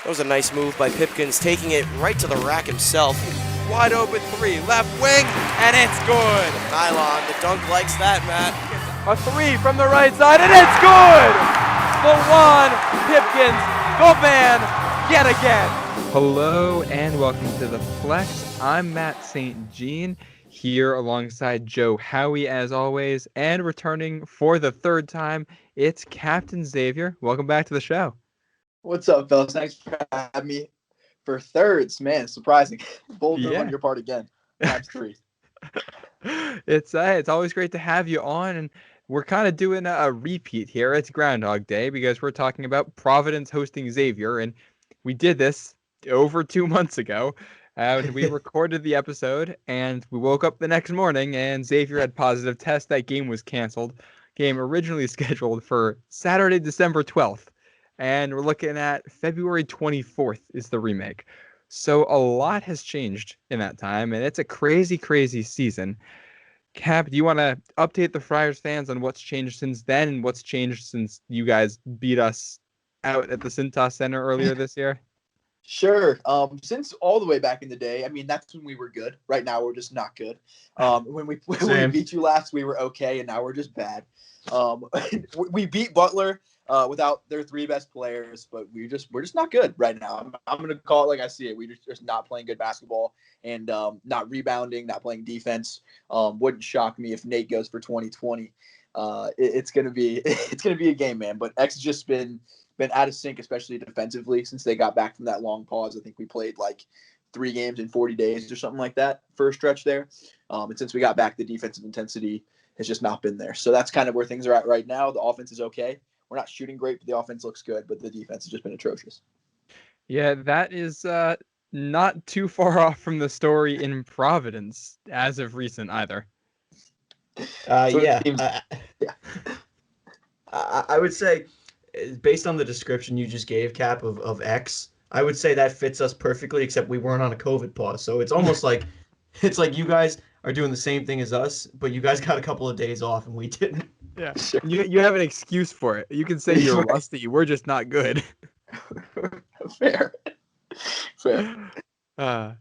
That was a nice move by Pipkins, taking it right to the rack himself. Wide open three, left wing, and it's good. Nylon, the dunk likes that, Matt. A three from the right side, and it's good! The one, Pipkins, the man, yet again. Hello, and welcome to The Flex. I'm Matt St. Jean, here alongside Joe Howie, as always, and returning for the third time, it's Captain Xavier. Welcome back to the show. What's up, fellas? Thanks for having me for thirds. Man, surprising. Bold move on your part again. Times three. It's always great to have you on, and we're kind of doing a repeat here. It's Groundhog Day because we're talking about Providence hosting Xavier, and we did this over 2 months ago. We recorded the episode, and we woke up the next morning, and Xavier had positive test. That game was canceled. Game originally scheduled for Saturday, December 12th. And we're looking at February 24th is the remake. So a lot has changed in that time, and it's a crazy, crazy season. Cap, do you want to update the Friars fans on what's changed since then and what's changed since you guys beat us out at the Cintas Center earlier this year? Sure. Since all the way back in the day, I mean, that's when we were good. Right now, we're just not good. When we beat you last, we were okay, and now we're just bad. We beat Butler without their three best players, but we're just not good right now. I'm gonna call it like I see it. We're just not playing good basketball and not rebounding, not playing defense. Wouldn't shock me if Nate goes for 2020. It's gonna be a game, man. But X has just been out of sync, especially defensively, since they got back from that long pause. I think we played like 3 games in 40 days or something like that for a stretch there. And since we got back, the defensive intensity has just not been there. So that's kind of where things are at right now. The offense is okay. We're not shooting great, but the offense looks good, but the defense has just been atrocious. Yeah, that is not too far off from the story in Providence as of recent either. I would say, based on the description you just gave, Cap, of X, I would say that fits us perfectly, except we weren't on a COVID pause. So it's almost like you guys are doing the same thing as us, but you guys got a couple of days off and we didn't. Yeah, sure. You have an excuse for it. You can say you're rusty. We're just not good. Fair. But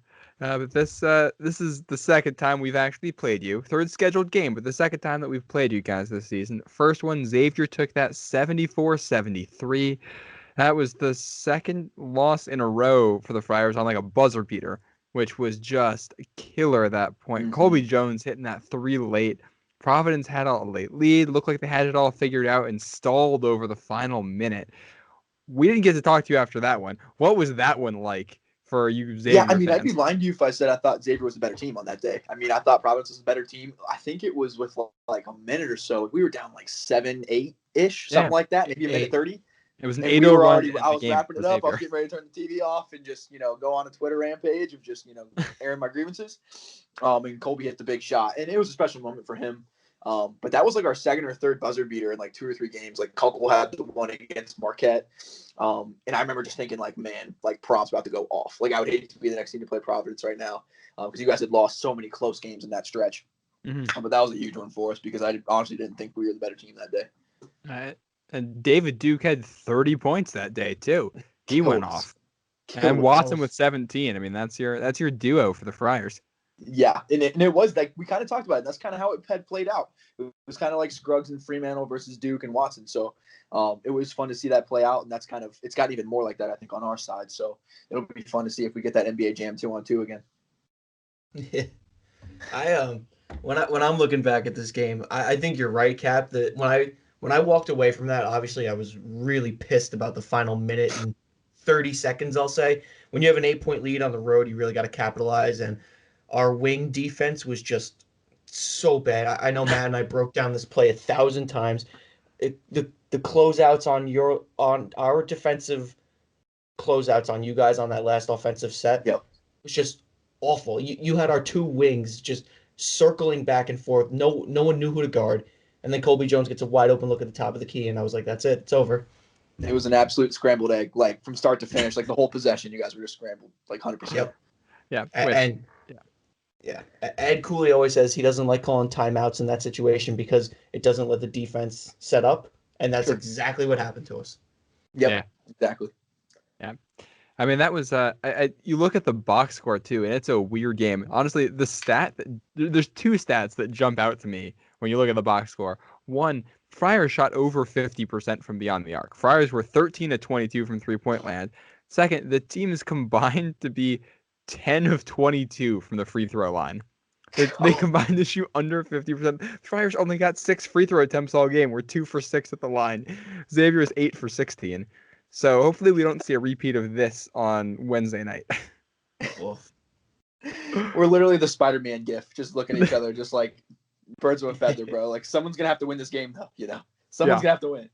this is the second time we've actually played you. Third scheduled game, but the second time that we've played you guys this season. First one, Xavier took that 74-73. That was the second loss in a row for the Friars on like a buzzer beater, which was just a killer at that point. Mm-hmm. Colby Jones hitting that 3 late. Providence had a late lead, looked like they had it all figured out and stalled over the final minute. We didn't get to talk to you after that one. What was that one like for you, Xavier? Yeah, I mean, fans? I'd be lying to you if I said I thought Xavier was a better team on that day. I mean, I thought Providence was a better team. I think it was with like a minute or so. We were down like 7-8-ish, something like that, maybe a minute 30. It was an 8-0 run. I was wrapping it up. I was getting ready to turn the TV off and just, go on a Twitter rampage of just, airing my grievances. And Colby hit the big shot. And it was a special moment for him. But that was like our second or third buzzer beater in like 2 or 3 games. Like Kuckle had the one against Marquette. And I remember just thinking like, man, like Prov's about to go off. Like I would hate to be the next team to play Providence right now because you guys had lost so many close games in that stretch. Mm-hmm. But that was a huge one for us because I honestly didn't think we were the better team that day. And David Duke had 30 points that day too. He went off. And Watson with 17. I mean, that's your duo for the Friars. Yeah, and it was like we kind of talked about it. That's kind of how it had played out. It was kind of like Scruggs and Fremantle versus Duke and Watson. So it was fun to see that play out, and it's gotten even more like that, I think, on our side. So it'll be fun to see if we get that NBA Jam 2-on-2 again. Yeah. When I'm looking back at this game, I think you're right, Cap. That when I walked away from that, obviously I was really pissed about the final minute and 30 seconds, I'll say. When you have an 8-point lead on the road, you really got to capitalize, and our wing defense was just so bad. I know Matt and I broke down this play 1,000 times. The closeouts on our defensive closeouts on you guys on that last offensive set was just awful. You had our 2 wings just circling back and forth. No one knew who to guard. And then Colby Jones gets a wide open look at the top of the key, and I was like, that's it. It's over. It was an absolute scrambled egg, like from start to finish, like the whole possession. You guys were just scrambled, like 100%. Yep. Yeah. Ed Cooley always says he doesn't like calling timeouts in that situation because it doesn't let the defense set up, and that's exactly what happened to us. Yep, exactly. Yeah. I mean, that was you look at the box score too, and it's a weird game. Honestly, there's two stats that jump out to me when you look at the box score. One, Friars shot over 50% from beyond the arc. Friars were 13 of 22 from 3-point land. Second, the teams combined to be 10 of 22 from the free throw line. They combined to shoot under 50%. Friars only got 6 free throw attempts all game. We're 2 for 6 at the line. Xavier is 8 for 16. So hopefully we don't see a repeat of this on Wednesday night. We're literally the Spider-Man gif, just looking at each other, just like birds of a feather, bro. Like someone's gonna have to win this game, though. Someone's gonna have to win.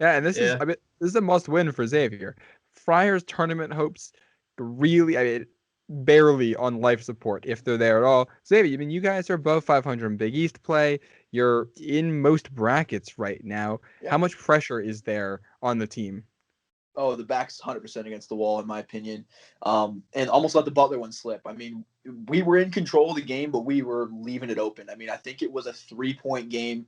Yeah, and this is a must-win for Xavier. Friars tournament hopes really, barely on life support if they're there at all. Xavier, I mean, you guys are above 500 in Big East play. You're in most brackets right now. Yeah. How much pressure is there on the team? Oh, the back's 100% against the wall, in my opinion. And almost let the Butler one slip. I mean, we were in control of the game, but we were leaving it open. I mean, I think it was a 3-point game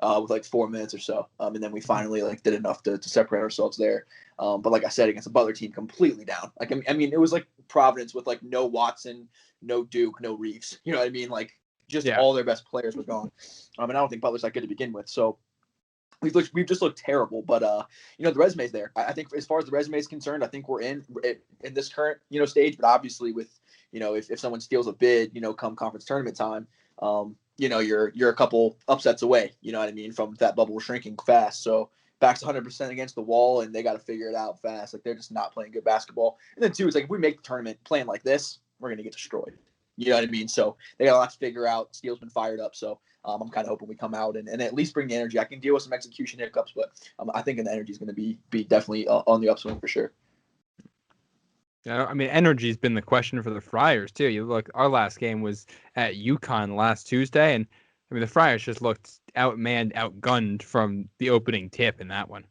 with like 4 minutes or so. And then we finally did enough to separate ourselves there. But like I said, against the Butler team, completely down. Like, I mean, it was like Providence with like no Watson, no Duke, no Reeves. You know what I mean? Like just all their best players were gone. And I don't think Butler's that good to begin with. So we've just looked terrible, but the resume's there. I think as far as the resume is concerned, I think we're in this current stage. But obviously, with if someone steals a bid, come conference tournament time, you're a couple upsets away. You know what I mean, from that bubble shrinking fast. So back's 100% against the wall, and they got to figure it out fast. Like they're just not playing good basketball. And then two, it's like if we make the tournament playing like this, we're gonna get destroyed. You know what I mean? So they got a lot to figure out. Steele's been fired up, so I'm kind of hoping we come out and at least bring the energy. I can deal with some execution hiccups, but I think the energy is going to be definitely on the upswing for sure. Yeah, I mean, energy's been the question for the Friars too. You look, our last game was at UConn last Tuesday, and I mean the Friars just looked outmanned, outgunned from the opening tip in that one.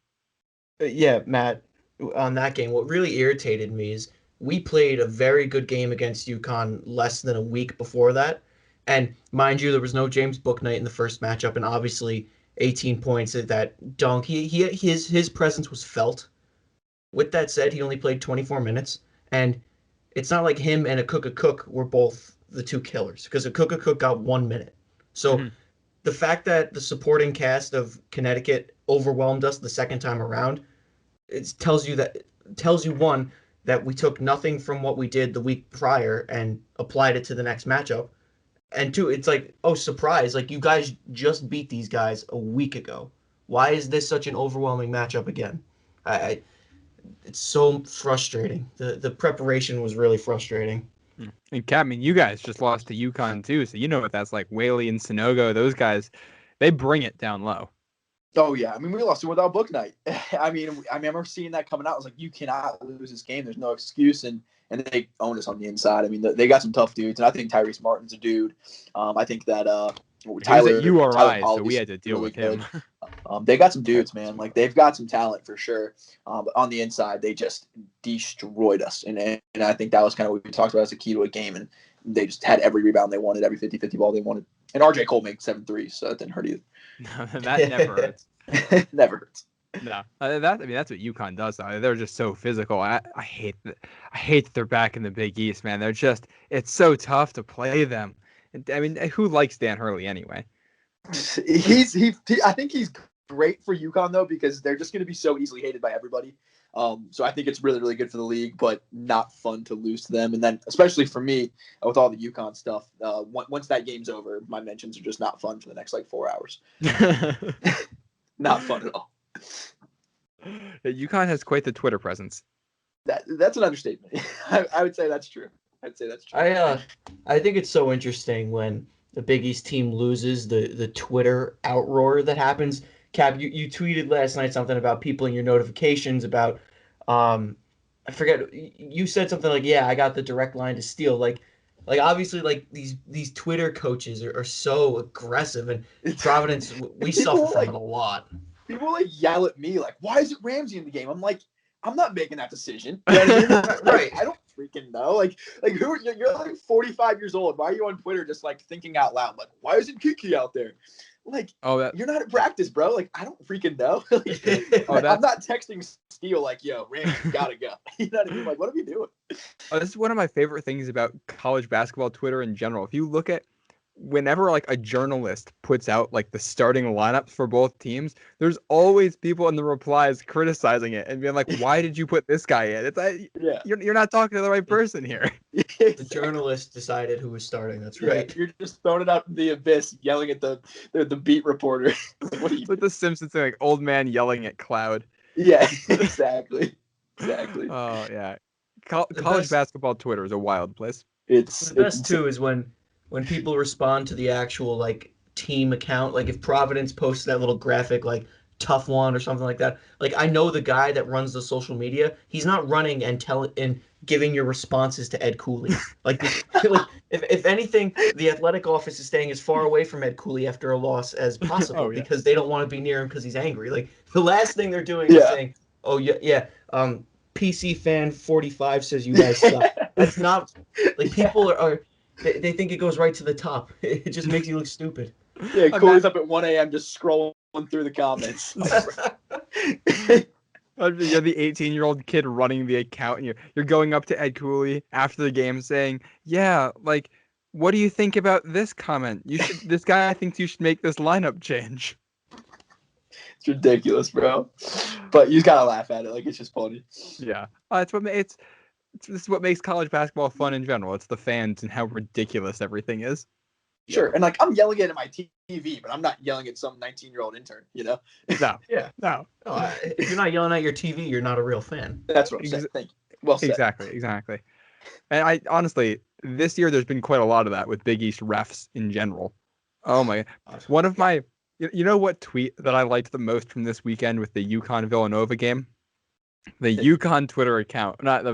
Yeah, Matt, on that game, what really irritated me is we played a very good game against UConn less than a week before that. And mind you, there was no James Bouknight in the first matchup, and obviously 18 points at that dunk. His presence was felt. With that said, he only played 24 minutes, and it's not like him and Akuk Cook were both the two killers, because Akuk Cook got 1 minute. So the fact that the supporting cast of Connecticut overwhelmed us the second time around, it tells you one, that we took nothing from what we did the week prior and applied it to the next matchup. And two, it's like, oh, surprise, like you guys just beat these guys a week ago. Why is this such an overwhelming matchup again? It's so frustrating. The preparation was really frustrating. And Cap, I mean, you guys just lost to UConn too, so you know what that's like. Whaley and Sinogo, those guys, they bring it down low. Oh, yeah. I mean, we lost it without Bouknight. I remember seeing that coming out. I was like, you cannot lose this game. There's no excuse. And they own us on the inside. I mean, they got some tough dudes. And I think Tyrese Martin's a dude. I think that Tyler at URI, so we had to deal with him. They got some dudes, man. Like, they've got some talent for sure. But on the inside, they just destroyed us. And I think that was kind of what we talked about as a key to a game. And they just had every rebound they wanted, every 50-50 ball they wanted. And R.J. Cole made 7 threes, so that didn't hurt either. No, that never hurts. Never hurts. No, that's what UConn does. Though. They're just so physical. I hate that they're back in the Big East, man. It's so tough to play them. I mean, who likes Dan Hurley anyway? I think he's great for UConn though, because they're just going to be so easily hated by everybody. So I think it's really, really good for the league, but not fun to lose to them. And then, especially for me, with all the UConn stuff, once that game's over, my mentions are just not fun for the next 4 hours. Not fun at all. UConn has quite the Twitter presence. That's an understatement. I would say that's true. I think it's so interesting when the Big East team loses, the Twitter outroar that happens. Cap, you tweeted last night something about people in your notifications about, I forget, you said something like, yeah, I got the direct line to Steele. Like obviously, these Twitter coaches are so aggressive, and Providence, we suffer from it a lot. People yell at me why is it Ramsey in the game? I'm like, I'm not making that decision. You know what I mean? Right. I don't freaking know. You're 45 years old. Why are you on Twitter just thinking out loud? Why isn't Kiki out there? Like, Oh, that. you're not at practice, bro. Like, I don't freaking know. Like, I'm not texting Steele like, yo, Randy, you gotta go. You know what I mean? Like, what are we doing? This is one of my favorite things about college basketball Twitter in general. If you look at whenever like a journalist puts out like the starting lineups for both teams, there's always people in the replies criticizing it and being like, "Why did you put this guy in?" It's like, Yeah. you're not talking to the right person here. The journalist decided who was starting. That's right. You're just throwing it out in the abyss, yelling at the beat reporter. What are you? It's like the Simpsons thing, like old man yelling at cloud. Yeah, exactly. Oh yeah, college basketball Twitter is a wild place. It's the best too is when people respond to the actual like team account. Like if Providence posts that little graphic like tough one or something like that. Like I know the guy that runs the social media. He's not running and giving your responses to Ed Cooley. Like if anything, the athletic office is staying as far away from Ed Cooley after a loss as possible because they don't want to be near him because he's angry. Like the last thing they're doing is saying, "Oh yeah, PC fan 45 says you guys suck." That's not like people are they think it goes right to the top. It just makes you look stupid. Yeah, Cooley's up at 1 a.m. just scrolling through the comments. You're the 18-year-old kid running the account, and you're going up to Ed Cooley after the game saying, "Yeah, like, what do you think about this comment? This guy thinks you should make this lineup change." It's ridiculous, bro. But you just gotta laugh at it. Like it's just funny. Yeah, this is what makes college basketball fun in general. It's the fans and how ridiculous everything is. Sure, and like I'm yelling at my TV, but I'm not yelling at some 19-year-old intern. You know? No. Yeah. No. If you're not yelling at your TV, you're not a real fan. That's what I'm saying. Thank you. Well said. Exactly. And I honestly, this year there's been quite a lot of that with Big East refs in general. Oh my! One of my, you know what tweet that I liked the most from this weekend with the UConn Villanova game? The UConn Twitter account, not the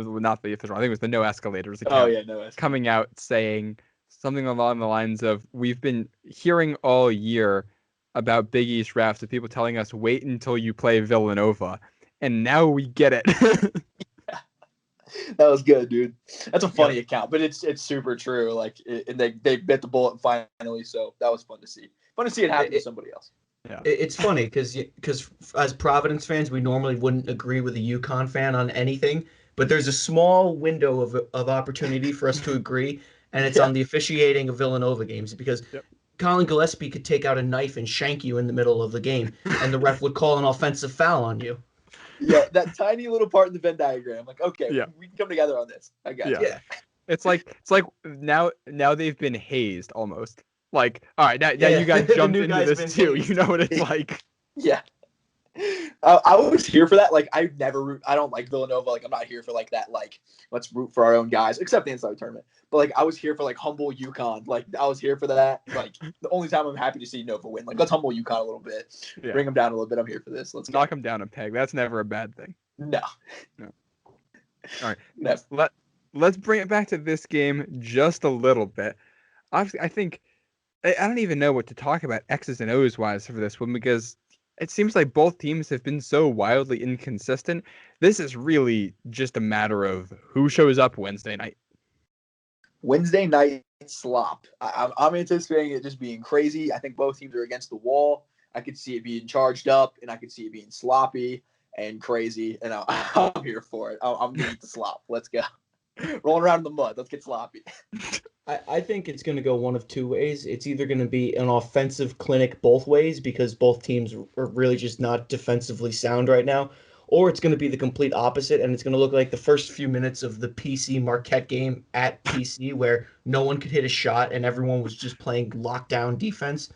official. I think it was the No Escalators account. Oh yeah, no Escalators. Coming out saying something along the lines of, "We've been hearing all year about Big East refs of people telling us wait until you play Villanova, and now we get it." That was good, dude. That's a funny account, but it's super true. Like, and they bit the bullet finally, so that was fun to see. Fun to see it happen to somebody else. Yeah, it's funny because as Providence fans, we normally wouldn't agree with a UConn fan on anything, but there's a small window of opportunity for us to agree, and it's on the officiating of Villanova games because Colin Gillespie could take out a knife and shank you in the middle of the game, and the ref would call an offensive foul on you. Yeah, that tiny little part in the Venn diagram. Like, okay, we can come together on this. I got you. Yeah. It's like now they've been hazed almost. Like, all right, now you guys jumped into this too. Hazed. You know what it's like. Yeah. I was here for that. Like, I don't like Villanova. Like, I'm not here for like that. Like, let's root for our own guys, except the NCAA tournament. But like, I was here for like humble UConn. Like, I was here for that. Like, the only time I'm happy to see Nova win. Like, let's humble UConn a little bit, bring them down a little bit. I'm here for this. Let's knock them down a peg. That's never a bad thing. No. All right. Let's bring it back to this game just a little bit. Obviously, I think I don't even know what to talk about X's and O's wise for this one because it seems like both teams have been so wildly inconsistent. This is really just a matter of who shows up Wednesday night. Wednesday night slop. I'm anticipating it just being crazy. I think both teams are against the wall. I could see it being charged up, and I could see it being sloppy and crazy, and I'm here for it. I'm going to eat the slop. Let's go. Rolling around in the mud. Let's get sloppy. I think it's going to go one of two ways. It's either going to be an offensive clinic both ways because both teams are really just not defensively sound right now, or it's going to be the complete opposite, and it's going to look like the first few minutes of the PC Marquette game at PC where no one could hit a shot and everyone was just playing lockdown defense.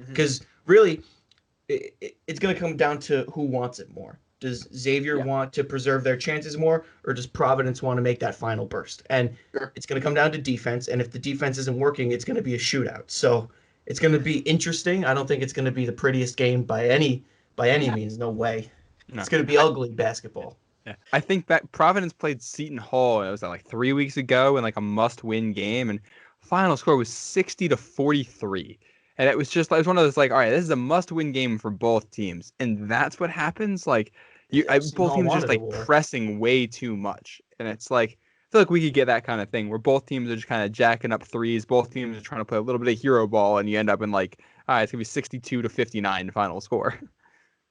Because really, it's going to come down to who wants it more. Does Xavier want to preserve their chances more, or does Providence want to make that final burst? And it's going to come down to defense, and if the defense isn't working, it's going to be a shootout. So it's going to be interesting. I don't think it's going to be the prettiest game by any means. No way. No. It's going to be ugly basketball. Yeah. I think that Providence played Seton Hall. It was like 3 weeks ago in like a must-win game, and final score was 60-43. And it was one of those like, all right, this is a must-win game for both teams, and that's what happens. Like, both teams are just like pressing way too much, and it's like I feel like we could get that kind of thing where both teams are just kind of jacking up threes. Both teams are trying to play a little bit of hero ball, and you end up in like All right, it's gonna be 62-59 final score.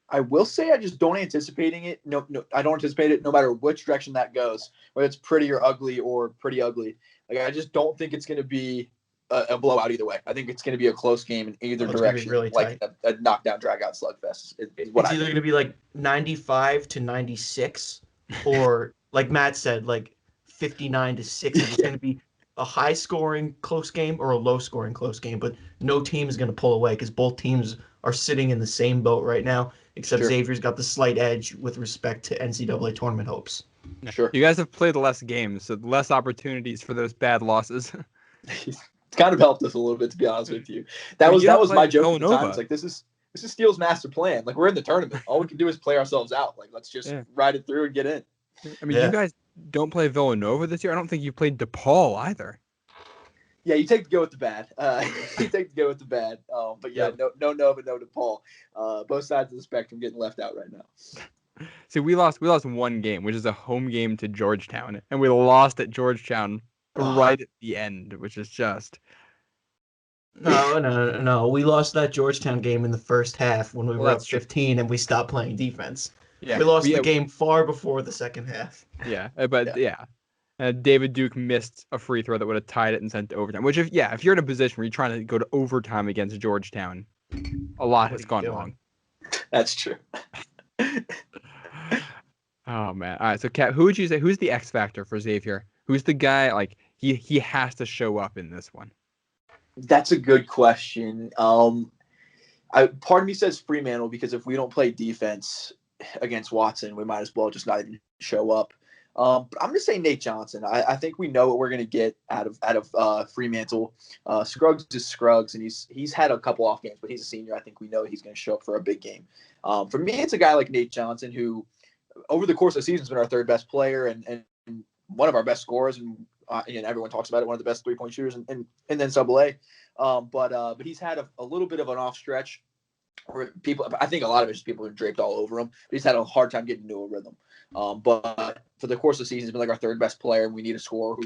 I will say I just don't anticipating it. No, I don't anticipate it no matter which direction that goes, whether it's pretty or ugly or pretty ugly. Like I just don't think it's going to be a blowout either way. I think it's going to be a close game in either direction, really like tight. a knockdown, drag-out slugfest. Is It's either going to be like 95-96, or like Matt said, like 59-6. It's going to be a high-scoring close game or a low-scoring close game, but no team is going to pull away because both teams are sitting in the same boat right now, except Xavier's got the slight edge with respect to NCAA tournament hopes. Sure. You guys have played less games, so less opportunities for those bad losses. It's kind of helped us a little bit, to be honest with you. That was my joke at the time. It's like this is Steele's master plan. Like we're in the tournament. All we can do is play ourselves out. Like let's just ride it through and get in. I mean, you guys don't play Villanova this year. I don't think you played DePaul either. Yeah, you take the go with the bad. You take the go with the bad. But yeah, no Nova, no DePaul. Both sides of the spectrum getting left out right now. See, we lost one game, which is a home game to Georgetown, and we lost at Georgetown right at the end, which is just. No. We lost that Georgetown game in the first half when we were up 15 and we stopped playing defense. Yeah, we lost the game far before the second half. Yeah, but David Duke missed a free throw that would have tied it and sent to overtime. Which, if you're in a position where you're trying to go to overtime against Georgetown, a lot has gone wrong. That's true. Oh man! All right, so Kat, who would you say who's the X factor for Xavier? Who's the guy like he has to show up in this one? That's a good question. Part of me says Fremantle because if we don't play defense against Watson, we might as well just not even show up. But I'm going to say Nate Johnson. I think we know what we're going to get out of Fremantle. Scruggs is Scruggs, and he's had a couple off games, but he's a senior. I think we know he's going to show up for a big game. For me, it's a guy like Nate Johnson who, over the course of the season, has been our third best player and one of our best scorers, and everyone talks about it, one of the best 3-point shooters in NCAA. But he's had a little bit of an off stretch where I think a lot of it is people have draped all over him. But he's had a hard time getting into a rhythm. But for the course of the season, he's been like our third best player, and we need a scorer.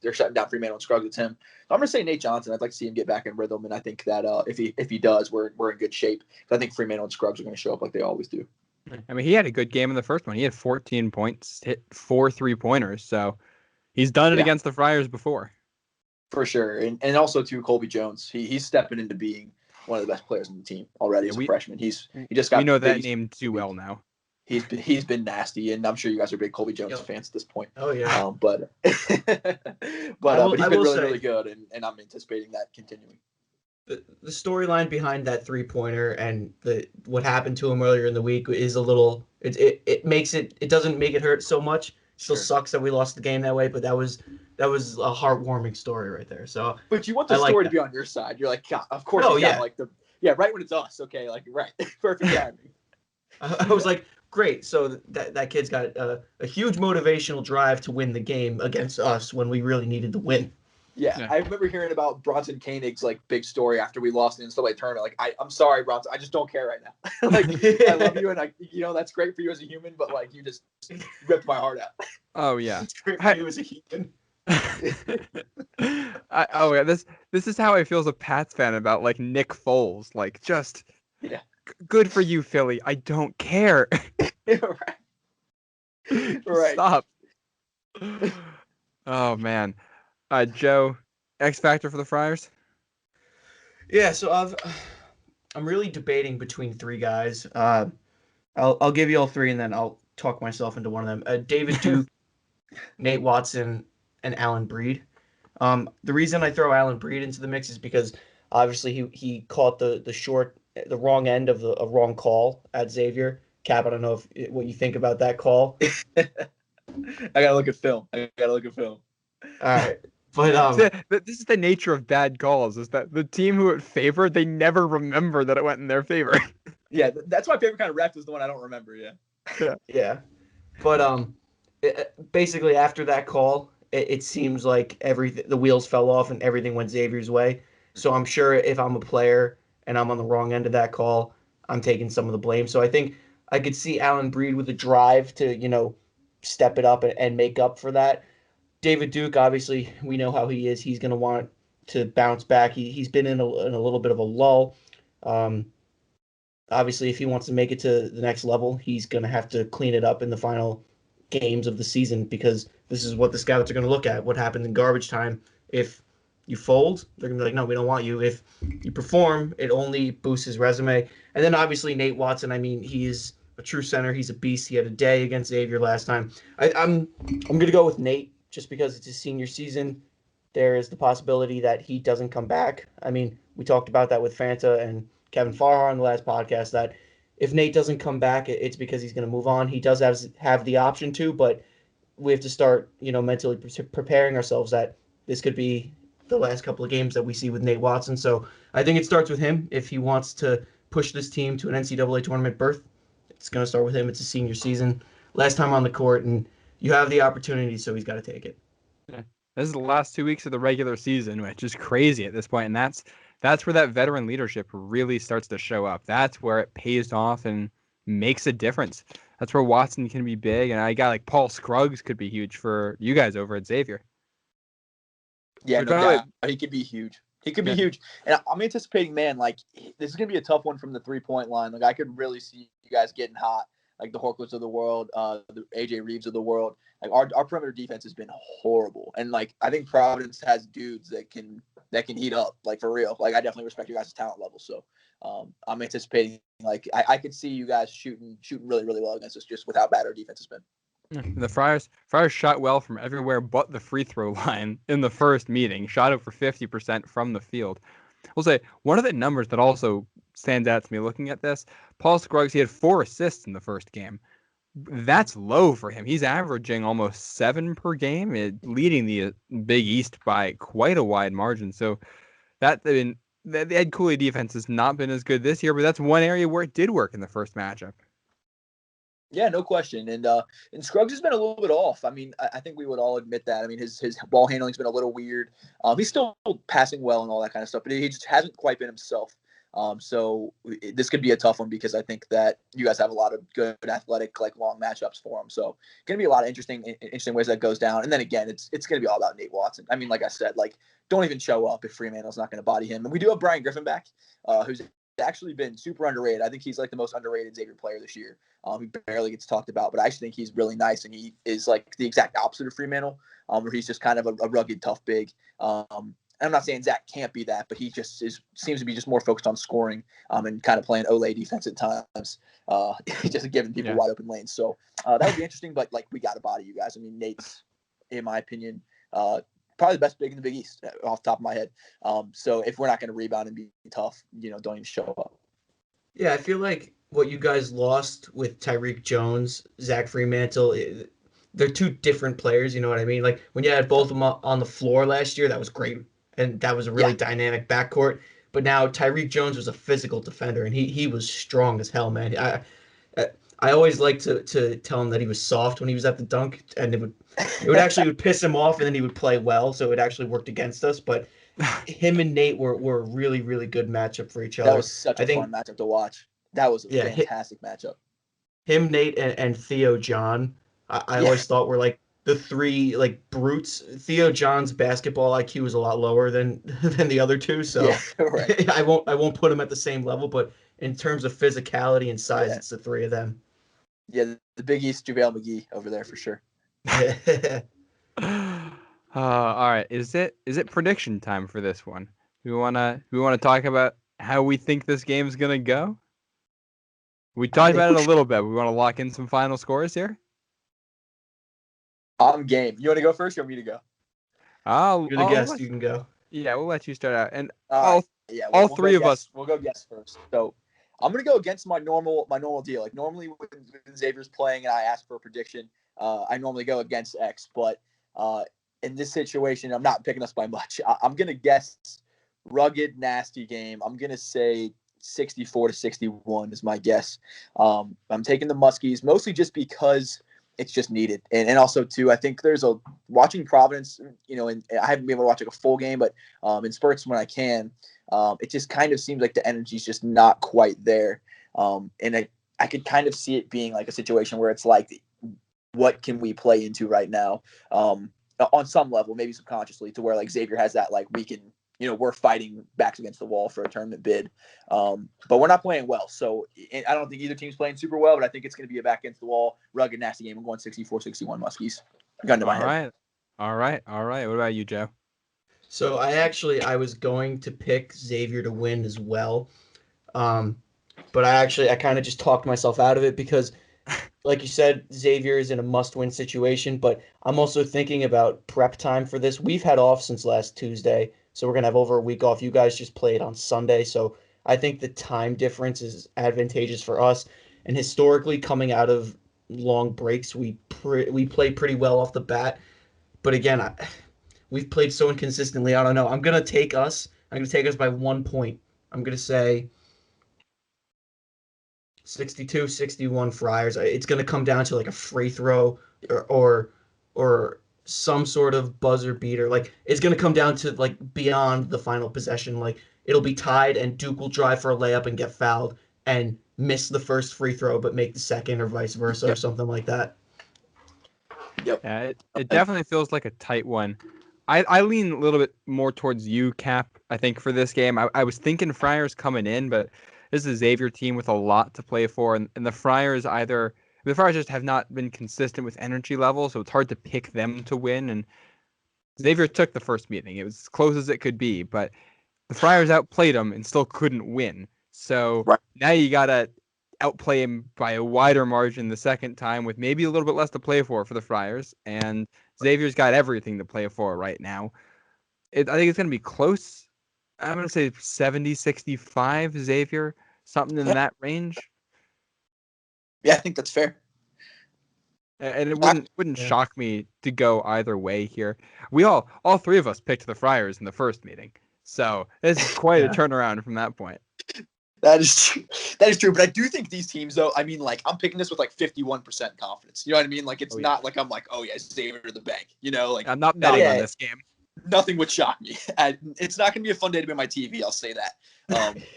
They're shutting down Fremantle and Scruggs. It's him. So I'm going to say Nate Johnson. I'd like to see him get back in rhythm, and I think that if he does, we're in good shape. I think Fremantle and Scruggs are going to show up like they always do. I mean, he had a good game in the first one. He had 14 points, hit 4 3-pointers. So he's done it against the Friars before. For sure. And also, too, Colby Jones. He's stepping into being one of the best players on the team already as a freshman. He just got. We know that name too well now. He's been nasty, and I'm sure you guys are big Colby Jones fans at this point. Oh yeah. But he's been really good, and I'm anticipating that continuing. The storyline behind that 3-pointer and what happened to him earlier in the week is a little. It makes it doesn't make it hurt so much. Still sucks that we lost the game that way, but that was a heartwarming story right there. So, but you want the story to be on your side. You're like, God, of course. Right when it's us. Okay, like right, perfect timing. I was like, great. So that kid's got a huge motivational drive to win the game against us when we really needed to win. Yeah, I remember hearing about Bronson Koenig's like big story after we lost the NCAA tournament. Like, I'm sorry, Bronson, I just don't care right now. Like, I love you, and that's great for you as a human, but like, you just ripped my heart out. Oh yeah, it's great for you as a human. This is how I feel as a Pats fan about like Nick Foles. Like, just good for you, Philly. I don't care. Right. Stop. Oh man. Joe, X factor for the Friars? Yeah, so I'm really debating between 3 guys. I'll give you all 3, and then I'll talk myself into one of them. David Duke, Nate Watson, and Allen Breed. The reason I throw Allen Breed into the mix is because obviously he caught the wrong end of a wrong call at Xavier. Cap, I don't know what you think about that call. I gotta look at film. All right. But this is the nature of bad calls, is that the team who it favored, they never remember that it went in their favor. Yeah, that's my favorite kind of ref is the one I don't remember. Yeah. But basically after that call, it seems like the wheels fell off and everything went Xavier's way. So I'm sure if I'm a player and I'm on the wrong end of that call, I'm taking some of the blame. So I think I could see Allen Breed with a drive to step it up and make up for that. David Duke, obviously, we know how he is. He's going to want to bounce back. He's been in a little bit of a lull. Obviously, if he wants to make it to the next level, he's going to have to clean it up in the final games of the season because this is what the scouts are going to look at. What happens in garbage time? If you fold, they're going to be like, no, we don't want you. If you perform, it only boosts his resume. And then obviously Nate Watson, I mean, he is a true center. He's a beast. He had a day against Xavier last time. I'm going to go with Nate just because it's his senior season. There is the possibility that he doesn't come back. I mean, we talked about that with Fanta and Kevin Farhar on the last podcast that if Nate doesn't come back, it's because he's going to move on. He does have the option to, but we have to start, mentally preparing ourselves that this could be the last couple of games that we see with Nate Watson. So I think it starts with him. If he wants to push this team to an NCAA tournament berth, it's going to start with him. It's a senior season, last time on the court, and you have the opportunity, so he's got to take it. Yeah. This is the last 2 weeks of the regular season, which is crazy at this point, and that's where that veteran leadership really starts to show up. That's where it pays off and makes a difference. That's where Watson can be big, and I got like Paul Scruggs could be huge for you guys over at Xavier. Yeah, no doubt. He could be huge. He could be huge. And I'm anticipating, man, like, this is going to be a tough one from the three-point line. Like, I could really see you guys getting hot, like the Horklets of the world, the A.J. Reeves of the world. Like, our perimeter defense has been horrible. And, like, I think Providence has dudes that can heat up, like, for real. Like, I definitely respect your guys' talent level. So, I'm anticipating, like, I could see you guys shooting really, really well against us just with how bad our defense has been. The Friars shot well from everywhere but the free throw line in the first meeting. Shot over 50% from the field. We'll say one of the numbers that also stands out to me looking at this, Paul Scruggs, he had 4 assists in the first game. That's low for him. He's averaging almost 7 per game, leading the Big East by quite a wide margin. So the Ed Cooley defense has not been as good this year, but that's one area where it did work in the first matchup. Yeah, no question. And Scruggs has been a little bit off. I mean, I think we would all admit that. I mean, his ball handling's been a little weird. He's still passing well and all that kind of stuff, but he just hasn't quite been himself. So this could be a tough one because I think that you guys have a lot of good athletic, like, long matchups for him. So going to be a lot of interesting ways that goes down. And then again, it's going to be all about Nate Watson. I mean, like I said, like, don't even show up if Fremantle's not going to body him. And we do have Brian Griffin back, who's actually been super underrated. I think he's like the most underrated Xavier player this year. He barely gets talked about, but I actually think he's really nice, and he is like the exact opposite of Fremantle, where he's just kind of a rugged, tough big. And I'm not saying Zach can't be that, but he just seems to be just more focused on scoring and kind of playing Olay defense at times, just giving people wide open lanes. So that would be interesting, but like, we got to body you guys. I mean, Nate's, in my opinion, probably the best big in the Big East off the top of my head. So if we're not going to rebound and be tough, don't even show up. Yeah, I feel like what you guys lost with Tyreek Jones, Zach Fremantle, they're two different players, you know what I mean? Like, when you had both of them on the floor last year, that was great, and that was a really dynamic backcourt. But now Tyreek Jones was a physical defender, and he was strong as hell, man. I always like to tell him that he was soft when he was at the dunk, and it would piss him off, and then he would play well, so it actually worked against us. But him and Nate were a really, really good matchup for each other. That was such a fun matchup to watch. That was a fantastic matchup. Him, Nate, and Theo John, I always thought were like the three like brutes. Theo John's basketball IQ is a lot lower than the other two, so right. I won't put him at the same level. But in terms of physicality and size, it's the three of them. Yeah, the Big East JaVale McGee over there for sure. All right. Is it prediction time for this one? We wanna talk about how we think this game's gonna go? We talked about it a little bit. We want to lock in some final scores here. I'm game. You want to go first? Or you want me to go? You're the guest. You can go. Yeah, we'll let you start out. And all three of us. We'll go guess first. So I'm gonna go against my normal deal. Like, normally when Xavier's playing and I ask for a prediction, I normally go against X. But in this situation, I'm not picking us by much. I'm gonna guess rugged, nasty game. I'm gonna say 64-61 is my guess. I'm taking the Muskies mostly just because it's just needed, and also too, I think there's watching Providence, and I haven't been able to watch like a full game, but in spurts when I can, it just kind of seems like the energy's just not quite there, and I could kind of see it being like a situation where it's like, what can we play into right now, on some level, maybe subconsciously, to where like Xavier has that like we can we're fighting backs against the wall for a tournament bid. But we're not playing well. So I don't think either team's playing super well, but I think it's going to be a back against the wall, rugged, nasty game. I'm going 64-61 Muskies. Gun to my head. All right. What about you, Joe? So I was going to pick Xavier to win as well. But I kind of just talked myself out of it because, like you said, Xavier is in a must-win situation. But I'm also thinking about prep time for this. We've had off since last Tuesday, so we're going to have over a week off. You guys just played on Sunday, so I think the time difference is advantageous for us. And historically, coming out of long breaks, we play pretty well off the bat. But again, we've played so inconsistently. I don't know. I'm going to take us by 1 point. I'm going to say 62-61 Friars. It's going to come down to like a free throw or some sort of buzzer beater. Like it's going to come down to like beyond the final possession. Like it'll be tied and Duke will drive for a layup and get fouled and miss the first free throw but make the second or vice versa or something like that. Yep. Yeah, it definitely feels like a tight one. I lean a little bit more towards you, Cap, I think, for this game. I was thinking Friars coming in, but this is a Xavier team with a lot to play for, and the Friars just have not been consistent with energy level, so it's hard to pick them to win. And Xavier took the first meeting. It was as close as it could be, but the Friars outplayed them and still couldn't win. So now you got to outplay him by a wider margin the second time with maybe a little bit less to play for the Friars. And Xavier's got everything to play for right now. I think it's going to be close. I'm going to say 70-65 Xavier, something in that range. Yeah, I think that's fair. And it wouldn't shock me to go either way here. We all three of us picked the Friars in the first meeting. So this is quite a turnaround from that point. That is true. But I do think these teams, though, I mean, like, I'm picking this with like 51% confidence. You know what I mean? Like, it's not like I'm like, oh yeah, Xavier to the bank. Like, I'm not betting on this game. Nothing would shock me. It's not going to be a fun day to be on my TV. I'll say that.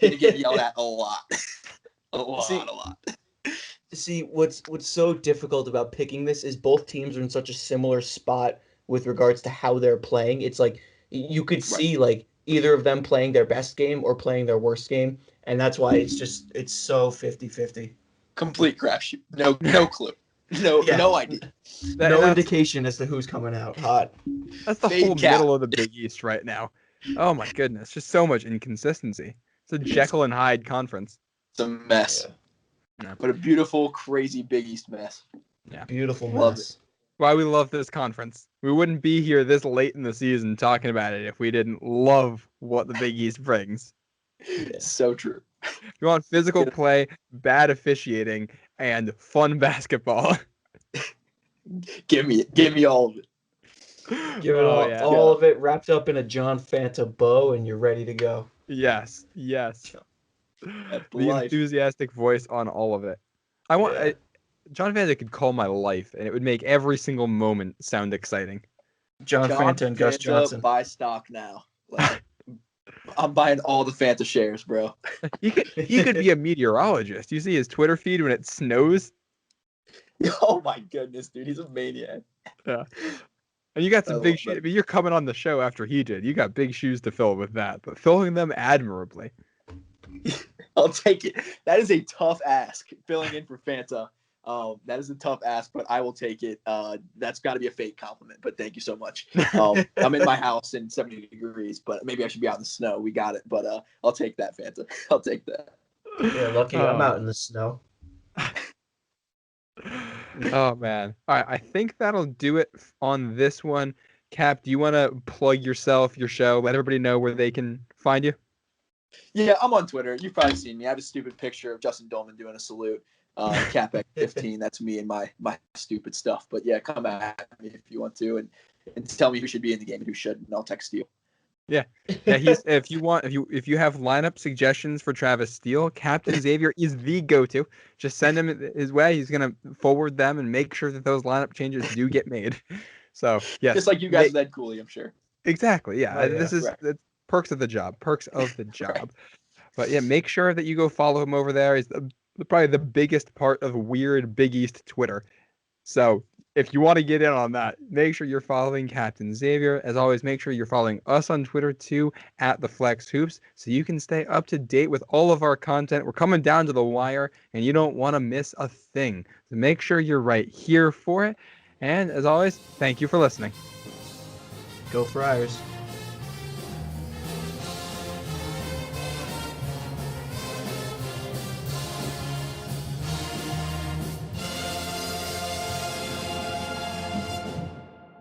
Gonna get yelled at a lot, a lot. See, what's so difficult about picking this is both teams are in such a similar spot with regards to how they're playing. It's like you could see like either of them playing their best game or playing their worst game, and that's why it's so 50-50. Complete crapshoot. No clue. No idea. No indication as to who's coming out hot. That's the whole middle of the Big East right now. Oh my goodness, just so much inconsistency. It's a Jekyll and Hyde conference. It's a mess. Yeah. But a beautiful, crazy Big East mess. Yeah, beautiful mess. Love it. Why we love this conference. We wouldn't be here this late in the season talking about it if we didn't love what the Big East brings. Yeah. So true. You want physical play, bad officiating, and fun basketball. Give me all of it. Give it all of it wrapped up in a John Fanta bow, and you're ready to go. Yes. The enthusiastic voice on all of it. John Fanta could call my life, and it would make every single moment sound exciting. John Fanta and Gus Johnson. Buy stock now. Like, I'm buying all the Fanta shares, bro. He could be a meteorologist. You see his Twitter feed when it snows? Oh my goodness, dude. He's a maniac. Yeah. And you got some big shoes. I mean, you're coming on the show after he did. You got big shoes to fill with that, but filling them admirably. I'll take it. That is a tough ask, filling in for Fanta. That is a tough ask, but I will take it. That's got to be a fake compliment, but thank you so much. I'm in my house in 70 degrees, but maybe I should be out in the snow. We got it, but I'll take that, Fanta. I'll take that. Yeah, lucky I'm out in the snow. Oh, man. All right, I think that'll do it on this one. Cap, do you want to plug yourself, your show, let everybody know where they can find you? Yeah, I'm on Twitter. You've probably seen me. I have a stupid picture of Justin Dolman doing a salute. CapX15, that's me and my stupid stuff. But yeah, come at me if you want to and tell me who should be in the game and who shouldn't, and I'll text you. Yeah. If you have lineup suggestions for Travis Steele, Captain Xavier is the go-to. Just send him his way. He's gonna forward them and make sure that those lineup changes do get made. So yes, just like you guys with Ed Cooley, I'm sure. Exactly. Yeah. This is the perks of the job. Right. But yeah, make sure that you go follow him over there. He's probably the biggest part of weird Big East Twitter. So if you want to get in on that, make sure you're following Captain Xavier. As always, make sure you're following us on Twitter too, at the Flex Hoops, so you can stay up to date with all of our content. We're coming down to the wire, and you don't want to miss a thing. So make sure you're right here for it. And as always, thank you for listening. Go Friars.